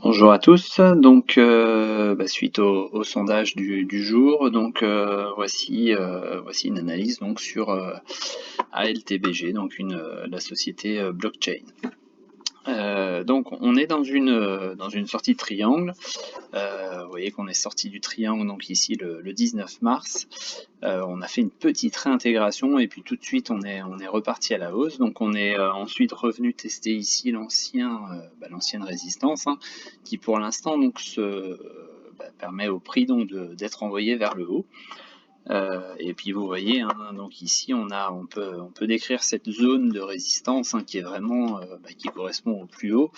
Bonjour à tous, donc suite au sondage du jour, donc voici une analyse donc sur ALTBG, donc la société blockchain. Donc on est dans une sortie de triangle. Vous voyez qu'on est sorti du triangle donc ici le 19 mars. On a fait une petite réintégration et puis tout de suite on est reparti à la hausse. Donc on est ensuite revenu tester ici l'ancienne résistance, hein, qui pour l'instant donc permet au prix donc d'être envoyé vers le haut. Et puis vous voyez, hein, donc ici on peut décrire cette zone de résistance, hein, qui est vraiment qui correspond au plus haut.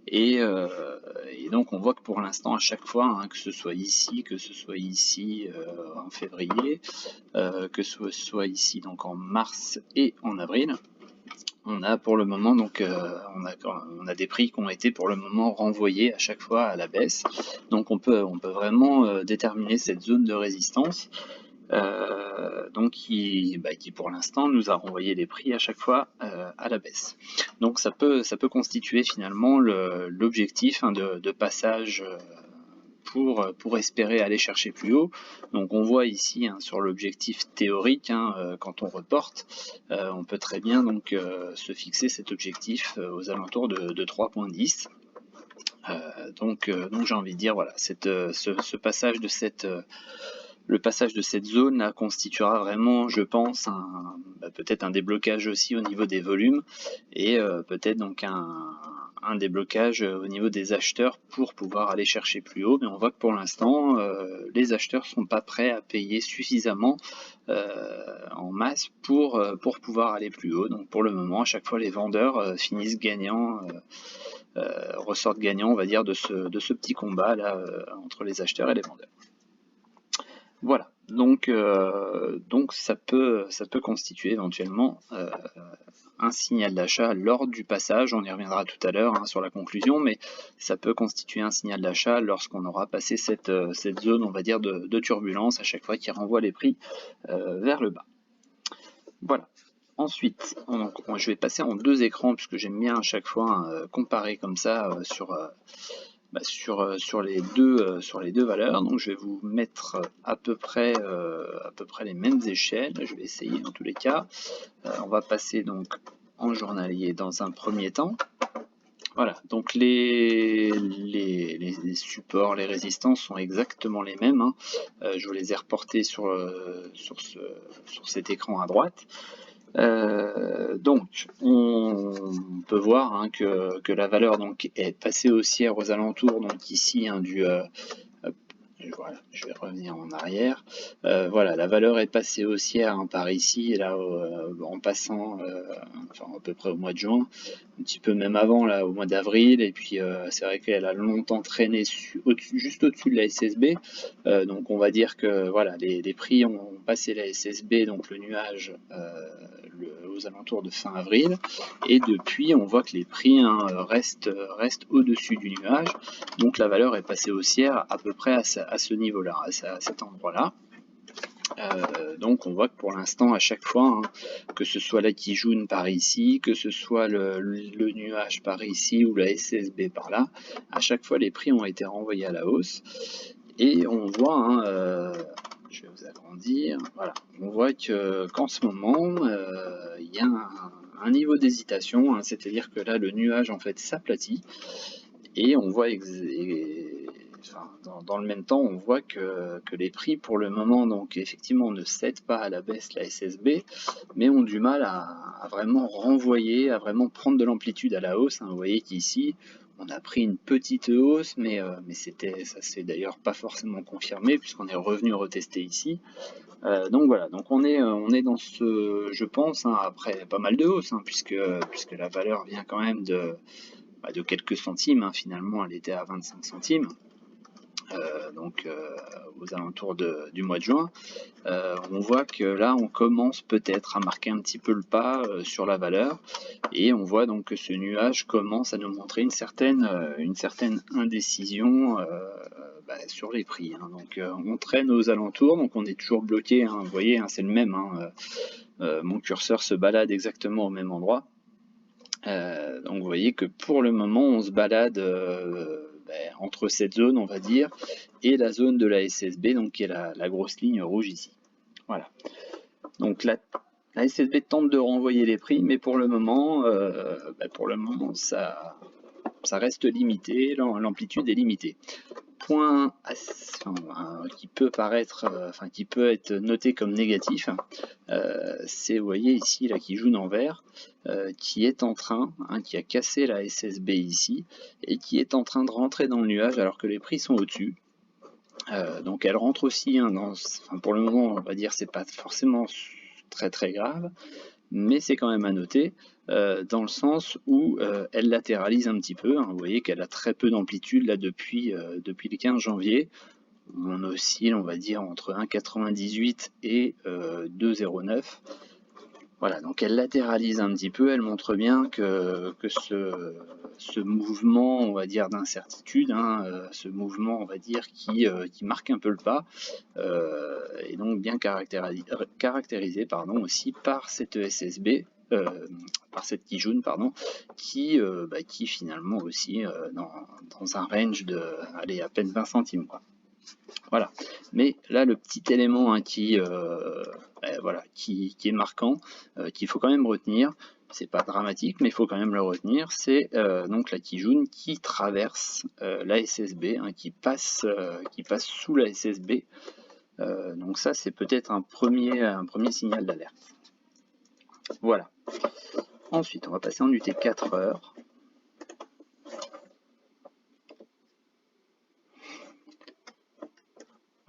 Et donc on voit que pour l'instant à chaque fois, hein, que ce soit ici en février, que ce soit ici donc en mars et en avril, on a pour le moment donc on a des prix qui ont été pour le moment renvoyés à chaque fois à la baisse. Donc on peut vraiment déterminer cette zone de résistance. Donc qui pour l'instant nous a renvoyé les prix à chaque fois à la baisse. Donc ça peut constituer finalement l'objectif, hein, de passage pour espérer aller chercher plus haut. Donc on voit ici, hein, sur l'objectif théorique, hein, quand on reporte, on peut très bien donc se fixer cet objectif aux alentours de 3,10. Donc j'ai envie de dire, voilà, ce passage de le passage de cette zone là constituera vraiment, je pense, peut-être un déblocage aussi au niveau des volumes et peut-être donc un déblocage au niveau des acheteurs pour pouvoir aller chercher plus haut. Mais on voit que pour l'instant, les acheteurs sont pas prêts à payer suffisamment en masse pour pouvoir aller plus haut. Donc pour le moment, à chaque fois, les vendeurs finissent gagnants. Ressortent gagnants, on va dire, de ce petit combat là entre les acheteurs et les vendeurs. Voilà, donc ça peut constituer éventuellement un signal d'achat lors du passage. On y reviendra tout à l'heure, hein, sur la conclusion, mais ça peut constituer un signal d'achat lorsqu'on aura passé cette zone, on va dire, de turbulence à chaque fois qui renvoie les prix vers le bas. Voilà. Ensuite, donc, je vais passer en deux écrans puisque j'aime bien à chaque fois comparer comme ça sur les deux valeurs. Donc je vais vous mettre à peu près les mêmes échelles. Je vais essayer dans tous les cas. On va passer donc en journalier dans un premier temps. Voilà, donc les supports, les résistances sont exactement les mêmes, hein. Je vous les ai reportés sur cet écran à droite. Donc on peut voir, hein, que la valeur donc est passée haussière aux alentours, donc ici, hein, voilà, je vais revenir en arrière. Voilà, la valeur est passée haussière, hein, par ici, là, en passant à peu près au mois de juin, un petit peu même avant, là, au mois d'avril, et puis c'est vrai qu'elle a longtemps traîné juste au-dessus de la SSB. Donc on va dire que voilà, les prix ont passé la SSB, donc le nuage, aux alentours de fin avril, et depuis on voit que les prix, hein, restent au-dessus du nuage. Donc la valeur est passée haussière à peu près à ce niveau-là, à cet endroit-là. Donc on voit que pour l'instant, à chaque fois, hein, que ce soit la Kijun par ici, que ce soit le nuage par ici ou la SSB par là, à chaque fois les prix ont été renvoyés à la hausse. Et on voit, hein, je vais vous agrandir, voilà, on voit qu'en ce moment, il y a un niveau d'hésitation, hein, c'est-à-dire que là le nuage en fait s'aplatit et on voit dans le même temps, on voit que les prix pour le moment, donc effectivement, ne cèdent pas à la baisse, la SSB, mais ont du mal à vraiment renvoyer, à vraiment prendre de l'amplitude à la hausse, hein. Vous voyez qu'ici, on a pris une petite hausse, mais ça s'est d'ailleurs pas forcément confirmé puisqu'on est revenu retester ici. Donc voilà, donc on est dans je pense, hein, après pas mal de hausses, hein, puisque la valeur vient quand même de quelques centimes, hein. Finalement, elle était à 25 centimes. Aux alentours du mois de juin, on voit que là on commence peut-être à marquer un petit peu le pas sur la valeur, et on voit donc que ce nuage commence à nous montrer une certaine indécision sur les prix, hein. Donc on traîne aux alentours, donc on est toujours bloqué, hein. Vous voyez, hein, c'est le même, hein, mon curseur se balade exactement au même endroit. Donc vous voyez que pour le moment on se balade entre cette zone, on va dire, et la zone de la SSB, donc qui est la grosse ligne rouge ici. Voilà. Donc la SSB tente de renvoyer les prix, mais pour le moment, ça reste limité, l'amplitude est limitée. Point qui peut paraître, qui peut être noté comme négatif, c'est, vous voyez ici, la Kijun en vert, qui est en train, qui a cassé la SSB ici, et qui est en train de rentrer dans le nuage alors que les prix sont au-dessus. Donc elle rentre aussi, pour le moment, on va dire, c'est pas forcément très très grave, mais c'est quand même à noter, dans le sens où elle latéralise un petit peu. Vous voyez qu'elle a très peu d'amplitude là depuis le 15 janvier. On oscille, on va dire, entre 1,98 et 2,09. Voilà, donc elle latéralise un petit peu, elle montre bien que ce mouvement, on va dire, d'incertitude, ce mouvement, on va dire, qui marque un peu le pas, est donc bien caractérisé aussi par cette SSB, par cette Kijun, qui finalement aussi dans un range de à peine 20 centimes, quoi. Voilà. Mais là, le petit élément qui est marquant, qu'il faut quand même retenir, c'est pas dramatique, mais il faut quand même le retenir, c'est donc la Kijun qui traverse la SSB, qui passe sous la SSB. Donc ça, c'est peut-être un premier signal d'alerte. Voilà. Ensuite, on va passer en UT 4 heures.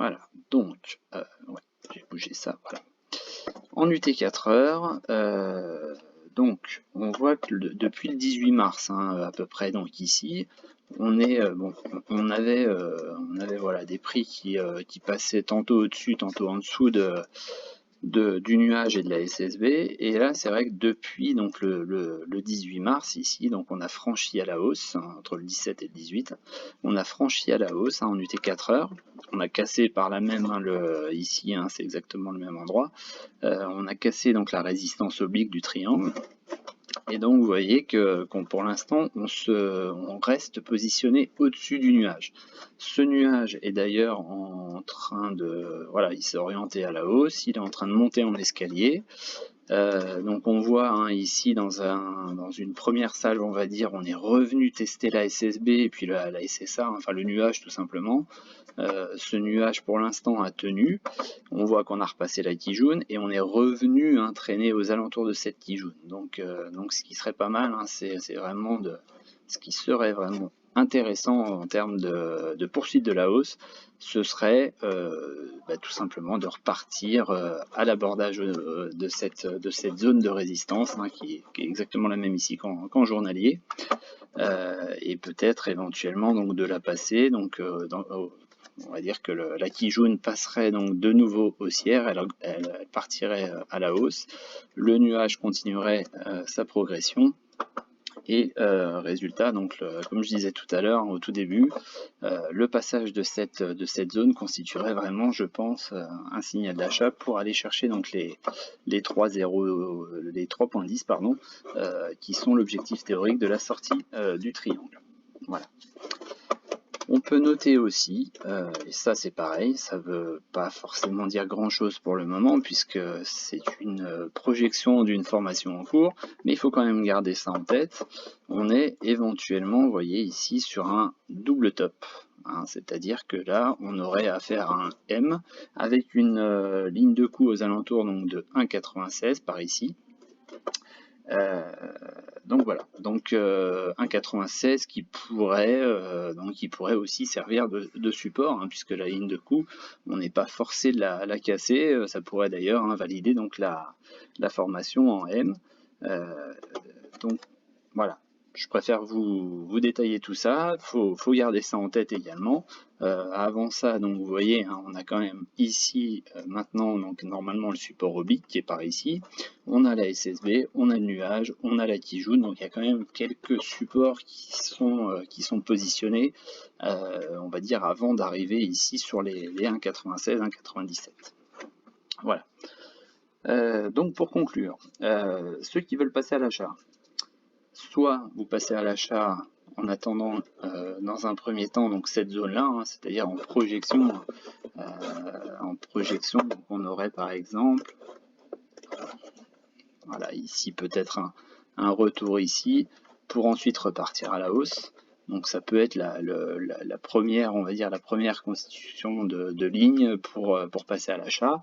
Voilà, donc, j'ai bougé ça, voilà. En UT 4 heures, donc, on voit que depuis le 18 mars, à peu près, donc ici, on avait voilà, des prix qui passaient tantôt au-dessus, tantôt en dessous du nuage et de la SSB, et là c'est vrai que depuis donc le 18 mars ici, donc on a franchi à la hausse, entre le 17 et le 18, on a franchi à la hausse en UT 4 heures, on a cassé par la même, ici c'est exactement le même endroit, on a cassé donc la résistance oblique du triangle, et donc vous voyez que pour l'instant on reste positionné au-dessus du nuage. Ce nuage est d'ailleurs en train de, voilà, il s'est orienté à la hausse, il est en train de monter en escalier. Donc on voit ici dans une première salle, on va dire, on est revenu tester la SSB et puis la SSA, enfin le nuage tout simplement. Ce nuage pour l'instant a tenu. On voit qu'on a repassé la Kijun et on est revenu traîner aux alentours de cette Kijun. Donc ce qui serait pas mal, c'est vraiment ce qui serait vraiment intéressant en termes de poursuite de la hausse, ce serait tout simplement de repartir à l'abordage de cette zone de résistance, qui est exactement la même ici qu'en journalier, et peut-être éventuellement donc de la passer, donc on va dire que la Kijun passerait donc de nouveau haussière, elle partirait à la hausse, le nuage continuerait sa progression, et résultat, donc comme je disais tout à l'heure, au tout début, le passage de cette zone constituerait vraiment, je pense, un signal d'achat pour aller chercher donc les 3,10 qui sont l'objectif théorique de la sortie du triangle. Voilà. On peut noter aussi, et ça c'est pareil, ça veut pas forcément dire grand chose pour le moment puisque c'est une projection d'une formation en cours, mais il faut quand même garder ça en tête. On est éventuellement, vous voyez ici, sur un double top, c'est-à-dire que là on aurait affaire à un M avec une ligne de coup aux alentours donc, de 1,96 par ici. Donc voilà, donc 1,96 qui pourrait aussi servir de support, puisque la ligne de coup, on n'est pas forcé de la casser, ça pourrait d'ailleurs valider donc la formation en M. Donc voilà, je préfère vous détailler tout ça, faut garder ça en tête également. Avant ça, donc vous voyez, on a quand même ici maintenant donc normalement le support oblique qui est par ici. On a la SSB, on a le nuage, on a la Kijun, donc il y a quand même quelques supports qui sont positionnés, on va dire avant d'arriver ici sur les 1,96, 1,97. Voilà. Donc pour conclure, ceux qui veulent passer à l'achat, soit vous passez à l'achat en attendant dans un premier temps donc cette zone-là, hein, c'est-à-dire en projection. Donc on aurait par exemple, voilà, ici peut-être un retour ici, pour ensuite repartir à la hausse. Donc ça peut être la première, on va dire la première constitution de ligne pour passer à l'achat.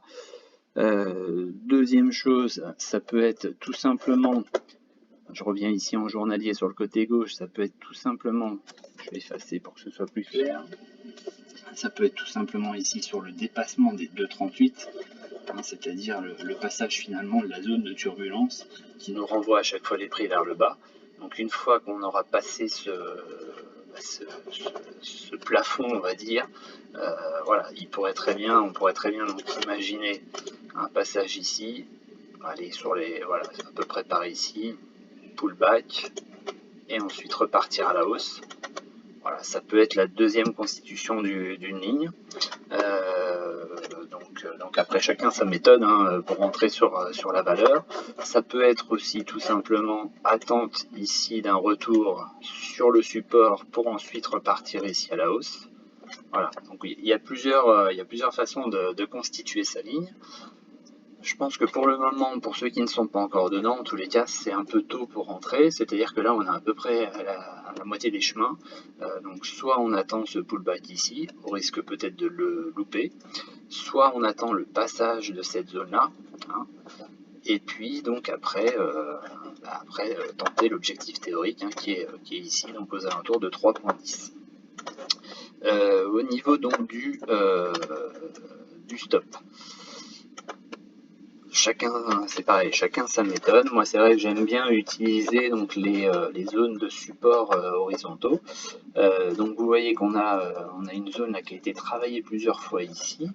Deuxième chose, ça peut être tout simplement, je reviens ici en journalier sur le côté gauche, ça peut être tout simplement, je vais effacer pour que ce soit plus clair, ça peut être tout simplement ici sur le dépassement des 2,38, hein, c'est-à-dire le passage finalement de la zone de turbulence qui nous renvoie à chaque fois les prix vers le bas. Donc une fois qu'on aura passé ce plafond, on va dire, voilà, on pourrait très bien donc imaginer un passage ici, aller sur les, voilà, à peu près par ici, pullback, et ensuite repartir à la hausse. Voilà, ça peut être la deuxième constitution d'une ligne. Donc après, chacun sa méthode hein, pour rentrer sur la valeur. Ça peut être aussi tout simplement attente ici d'un retour sur le support pour ensuite repartir ici à la hausse. Voilà, donc il y a plusieurs façons de constituer sa ligne. Je pense que pour le moment, pour ceux qui ne sont pas encore dedans, en tous les cas, c'est un peu tôt pour rentrer. C'est-à-dire que là, on est à peu près à la moitié des chemins. Donc soit on attend ce pullback ici, au risque peut-être de le louper, soit on attend le passage de cette zone-là, hein, et puis donc après, tenter l'objectif théorique hein, qui est ici, donc aux alentours de 3,10. Au niveau donc du stop. C'est pareil, chacun sa méthode. Moi, c'est vrai que j'aime bien utiliser donc les zones de support horizontaux. Donc, vous voyez qu'on a une zone là, qui a été travaillée plusieurs fois ici,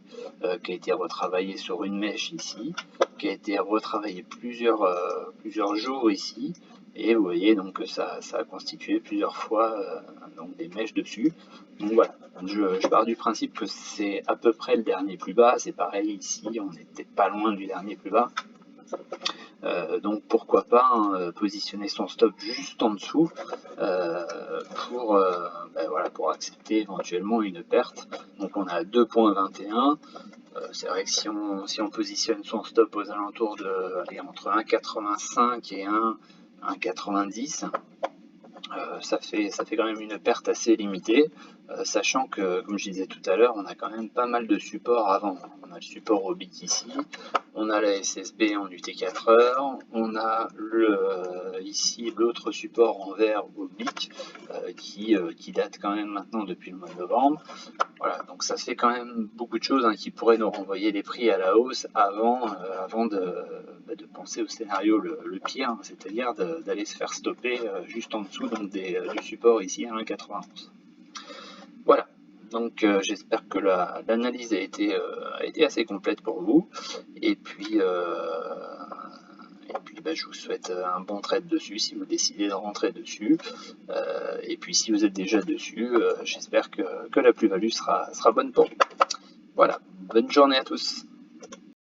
qui a été retravaillée sur une mèche ici, qui a été retravaillée plusieurs jours ici, et vous voyez donc que ça a constitué plusieurs fois donc des mèches dessus. Donc voilà, je pars du principe que c'est à peu près le dernier plus bas. C'est pareil ici, on n'était pas loin du dernier plus bas. Donc pourquoi pas hein, positionner son stop juste en dessous pour accepter éventuellement une perte. Donc on a 2,21. C'est vrai que si on positionne son stop aux alentours de entre 1,85 et 1,90, ça fait quand même une perte assez limitée, sachant que, comme je disais tout à l'heure, on a quand même pas mal de supports avant. On a le support oblique ici, on a la SSB en UT4 heures, on a ici l'autre support en vert oblique qui date quand même maintenant depuis le mois de novembre. Voilà, donc ça fait quand même beaucoup de choses hein, qui pourraient nous renvoyer les prix à la hausse avant de penser au scénario le pire, c'est-à-dire d'aller se faire stopper juste en dessous donc du support ici à 1,91. Voilà, donc j'espère que l'analyse a été assez complète pour vous, et puis je vous souhaite un bon trade dessus si vous décidez de rentrer dessus. Et puis si vous êtes déjà dessus, j'espère que la plus-value sera bonne pour vous. Voilà, bonne journée à tous.